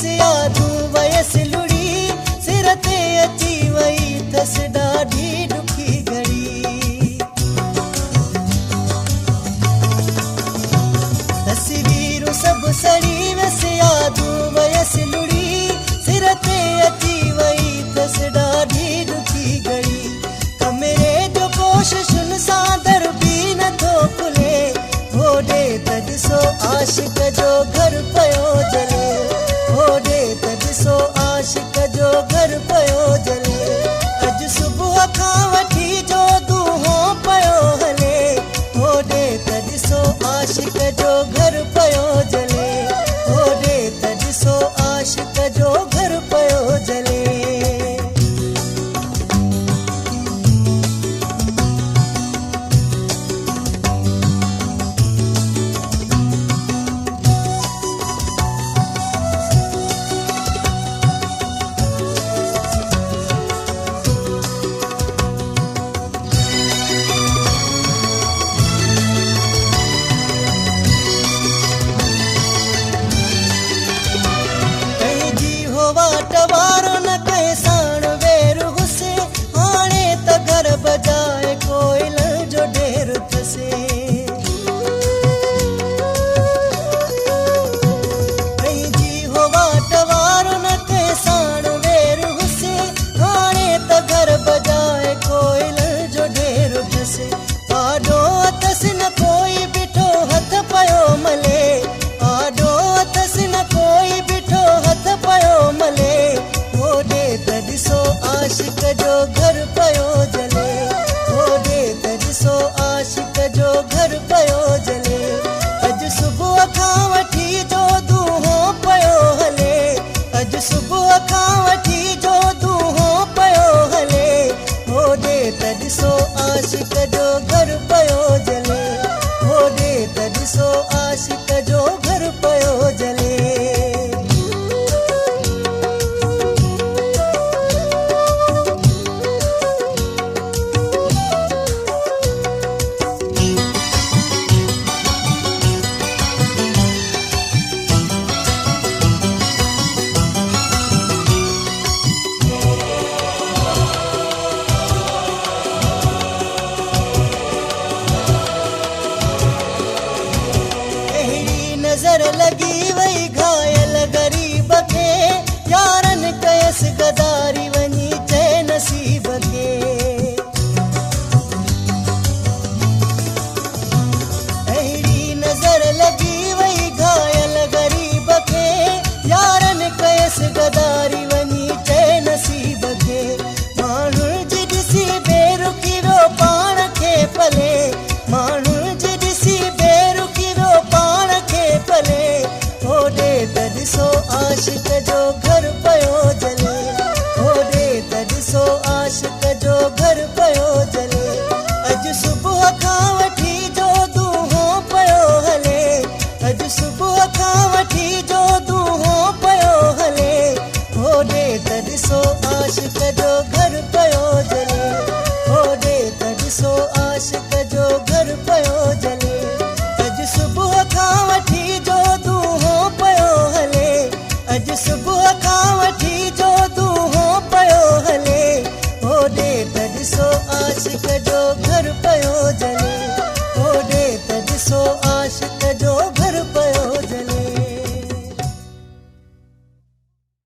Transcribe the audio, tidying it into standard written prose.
यादूं वयसि लुड़ी सिर ते अची वई अथसि ॾाढी ॾुखी घड़ी तस्वीरूं सभु सड़ी वयसि यादूं वयसि लुड़ी सिर ते अची वई अथसि ॾाढी ॾुखी घड़ी कमरे जो कोशिशुनि सां दर बि नथो खुले होॾे त ॾिसो आशिक जो घर पियो जले होॾे त ॾिसो आशिक जो घर पियो जले अॼु सुबुह खां वठी जो दूहो पियो हले होॾे त ॾिसो आशिक जो घर पियो जले होॾे त ॾिसो आशिक जो घर पियो जले वारो न कंहिं साण वेर हुसे हाणे त घर बजाए कोयल जो ढेर थसे पंहिंजी हो वाट वारो न कंहिं साण वेर हुसे हाणे त घर बजाए कोयल जो ढेर थसे आॾो अथसि न कोई बीठो हथ पियो मले आॾो अथसि न कोई बीठो हथ पियो मले होॾे त ॾिसो आशिक जो घर पियो जले होॾे त ॾिसो आशिक जो घर पियो जले अॼु सुबुह खां वठी जो दूहो पियो हले अॼु सुबुह खां वठी जो दूहो पियो हले होॾे त ॾिसो आशिक जो घर पियो जले होॾे त ॾिसो आशिक जो घर पियो जले नज़र लगी वई घायल गरीब खे यारनि कयसि गदारी वञी चए नसीब खे अहिड़ी नज़र लगी वई घायल गरीब खे यारनि कयसि गदारी वञी चए नसीब खे माण्हू जी ॾिसी बेरुखी रो पाण खे पले माण्हू जी ॾिसी बेरुखी रो पाण खे पले होॾे त ॾिसो आशिक जो घर पियो जले होॾे त ॾिसो आशिक जो घर पियो जले अॼु सुबुह खां वठी जो दूहो पियो हले अॼु सुबुह खां वठी जो दूहो पियो हले होॾे त ॾिसो आशिक जो घर पियो जले होॾे त ॾिसो आशिक जो घर पियो जले अॼु सुबुह खां वठी जो दूहो पियो हले अॼु